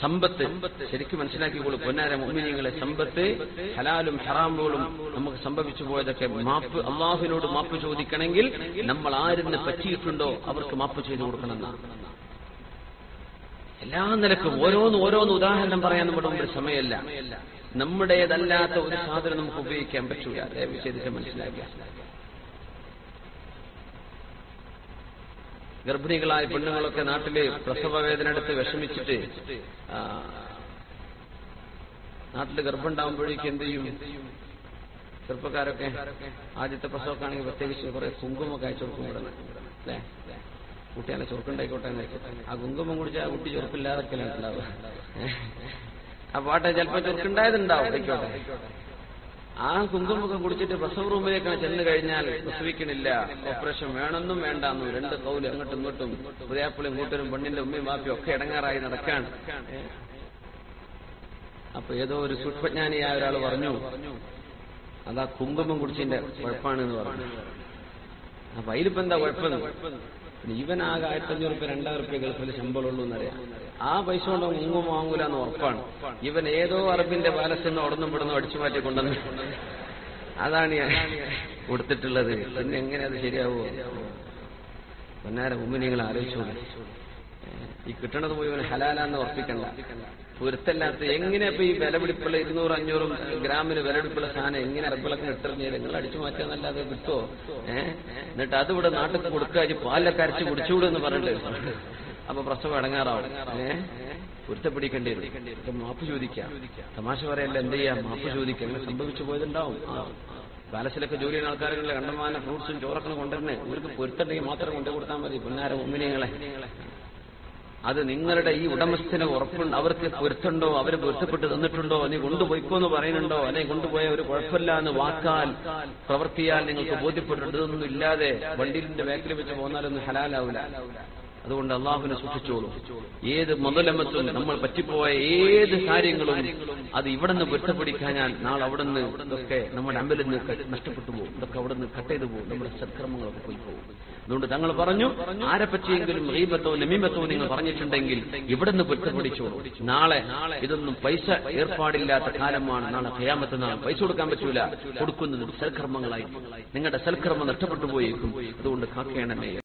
സമ്പത്ത് ശരിക്കും മനസ്സിലാക്കിക്കോളൂ പൊന്നാര മുഅ്മിനീങ്ങളെ. സമ്പത്ത് ഹലാലും ഹറാമുകളും നമുക്ക് സംഭവിച്ചു പോയതൊക്കെ മാപ്പ്, അള്ളാഹുവിനോട് മാപ്പ് ചോദിക്കണമെങ്കിൽ നമ്മൾ ആരിന്ന് പറ്റിയിട്ടുണ്ടോ അവർക്ക് മാപ്പ് ചെയ്തു കൊടുക്കണമെന്നാണ്. എല്ലാ നിലക്കും ഓരോന്ന് ഉദാഹരണം പറയാൻ നമ്മുടെ മുമ്പിൽ സമയമല്ല. നമ്മുടേതല്ലാത്ത ഒരു സാധനം നമുക്ക് ഉപയോഗിക്കാൻ പറ്റൂല. ദയവ് ചെയ്തിട്ട് മനസ്സിലാക്കുക. ഗർഭിണികളായ പെണ്ണുങ്ങളൊക്കെ നാട്ടില് പ്രസവ വേദന എടുത്ത് വിഷമിച്ചിട്ട് നാട്ടില് ഗർഭം ഉണ്ടാവുമ്പോഴേക്കും എന്ത് ചെയ്യും? ചെറുപ്പക്കാരൊക്കെ ആദ്യത്തെ പ്രസവക്കാണെങ്കിൽ പ്രത്യേകിച്ച് കുറെ കുങ്കുമൊക്കെ അയച്ചു കൊടുക്കും. അല്ലേ, കുട്ടിയാലെ ചൊറുക്കുണ്ടായിക്കോട്ടെ എന്നായിക്കോട്ടെ. ആ കുങ്കുമം കുടിച്ചാൽ ആ കുട്ടി ചൊറുക്കില്ലാതൊക്കെ ഉണ്ടാവുക. ആ പാട്ടെ ചിലപ്പോൾ ചൊറുക്കുണ്ടായതുണ്ടാവും, ആയിക്കോട്ടെ. ആ കുങ്കുമൊക്കെ കുടിച്ചിട്ട് പ്രസവ റൂമിലേക്കാണ് ചെന്ന് കഴിഞ്ഞാൽ പ്രസവിക്കണില്ല, ഓപ്പറേഷൻ വേണമെന്നും വേണ്ടാന്നും രണ്ട് കൗല് അങ്ങോട്ടും ഇങ്ങോട്ടും പുതിയാപ്പിളും കൂട്ടരും പെണ്ണിന്റെ ഉമ്മയും വാപ്പിയും ഒക്കെ ഇടങ്ങാറായി നടക്കാണ്. അപ്പൊ ഏതോ ഒരു സൂക്ഷ്മജ്ഞാനിയായ ഒരാൾ പറഞ്ഞു, അതാ കുങ്കുമം കുടിച്ചതിന്റെ കുഴപ്പമാണെന്ന് പറഞ്ഞു. അപ്പൊ അതിലിപ്പോ എന്താ കുഴപ്പം? ഇവനാകെ 1500 രൂപ 2000 രൂപ ഗൾഫിൽ ശമ്പളമുള്ളൂ എന്നറിയാം. ആ പൈസ കൊണ്ട് കുങ്കുമം വാങ്ങൂലെന്ന് ഉറപ്പാണ്. ഇവൻ ഏതോ അറബിന്റെ പാലസിൽ നിന്ന് ഉടന്നും പെടുന്നു അടിച്ചു മാറ്റി കൊണ്ടുവന്ന് അതാണ് കൊടുത്തിട്ടുള്ളത്. പിന്നെ എങ്ങനെ അത് ശരിയാവുമോ? പൊന്നാര മുഅ്മിനീങ്ങൾ ആലോചിച്ചു. ഈ കിട്ടണത് മുഴുവൻ ഹലാലാന്ന് ഉറപ്പിക്കണ്ട. പൊരുത്തല്ലാത്ത എങ്ങനെ ഇപ്പൊ ഈ വിലപിടിപ്പുള്ള 200-500 ഗ്രാമിന് വിലപിടിപ്പുള്ള സാധനം എങ്ങനെ അറബിളൊക്കെ ഇട്ടിരുന്നില്ല? നിങ്ങൾ അടിച്ചു മാറ്റാന്നല്ലാതെ കിട്ടുമോ? എന്നിട്ട് അതിവിടെ നാട്ടിൽ കൊടുക്കുക, പാലൊക്കെ അരച്ച് കുടിച്ചുകൂടെന്ന് പറഞ്ഞിട്ട് അപ്പൊ പ്രസവം അടങ്ങാറാവും. പൊരുത്തപ്പിടിക്കേണ്ടി വരും. മാപ്പ് ചോദിക്കാം. തമാശ പറയല്ല, എന്ത് ചെയ്യാം? മാപ്പ് ചോദിക്കാം. അങ്ങനെ സംഭവിച്ചു പോയതുണ്ടാവും. പാലസിലൊക്കെ ജോലി ചെയ്യുന്ന ആൾക്കാരുടെ കണ്ടമാന ഫ്രൂട്ട്സും ചോറൊക്കെ കൊണ്ടുവരുന്നേ, ഇവർക്ക് പൊരുത്തണ്ടെങ്കിൽ മാത്രം കൊണ്ടു കൊടുത്താൽ മതി. പൊന്നാര മുഅ്മിനീങ്ങളെ, അത് നിങ്ങളുടെ ഈ ഉടമസ്ഥന് ഉറപ്പുണ്ട്, അവർക്ക് പൊരുത്തുണ്ടോ, അവർ പൊരുത്തപ്പെട്ട് തന്നിട്ടുണ്ടോ, നീ കൊണ്ടുപോയിക്കോന്ന് പറയുന്നുണ്ടോ, അല്ലെങ്കിൽ കൊണ്ടുപോയ ഒരു കുഴപ്പമില്ല എന്ന് വാക്കാൽ പ്രവർത്തിയാൽ നിങ്ങൾക്ക് ബോധ്യപ്പെട്ടിട്ടുണ്ട്. ഇതൊന്നും ഇല്ലാതെ വണ്ടിയിലിന്റെ ബാക്കിൽ വെച്ച് പോന്നാലൊന്നും ഹലാലാവില്ല. അതുകൊണ്ട് അള്ളാഹുവിനെ സൂക്ഷിച്ചോളൂ. ഏത് മുതലമത്തും നമ്മൾ പറ്റിപ്പോയ ഏത് കാര്യങ്ങളും അത് ഇവിടെ നിന്ന് പൊരുത്തപ്പെടിക്കാഞ്ഞാൽ നാളെ അവിടെ നിന്ന് ഇതൊക്കെ നമ്മുടെ അമ്പലിൽ നിന്ന് നഷ്ടപ്പെട്ടു പോകും. ഇതൊക്കെ അവിടെ നിന്ന് കട്ട് ചെയ്തു പോകും. നമ്മുടെ സത്കർമ്മങ്ങളൊക്കെ പോയി പോകും. അതുകൊണ്ട് തങ്ങൾ പറഞ്ഞു, ആരെ പറ്റിയെങ്കിലും ഗീബത്തോ നമീമത്തോ നിങ്ങൾ പറഞ്ഞിട്ടുണ്ടെങ്കിൽ ഇവിടെ നിന്ന് പൊരുത്തപ്പെടിച്ചോളൂ. നാളെ ഇതൊന്നും പൈസ ഏർപ്പാടില്ലാത്ത കാലമാണ്. നാളെ ഖിയാമത്ത് നാൾ പൈസ കൊടുക്കാൻ പറ്റൂല. കൊടുക്കുന്നത് സൽക്കർമ്മങ്ങളായിരിക്കും. നിങ്ങളുടെ സൽക്കർമ്മം നഷ്ടപ്പെട്ടു പോയേക്കും. അതുകൊണ്ട് കാക്കേണമേ.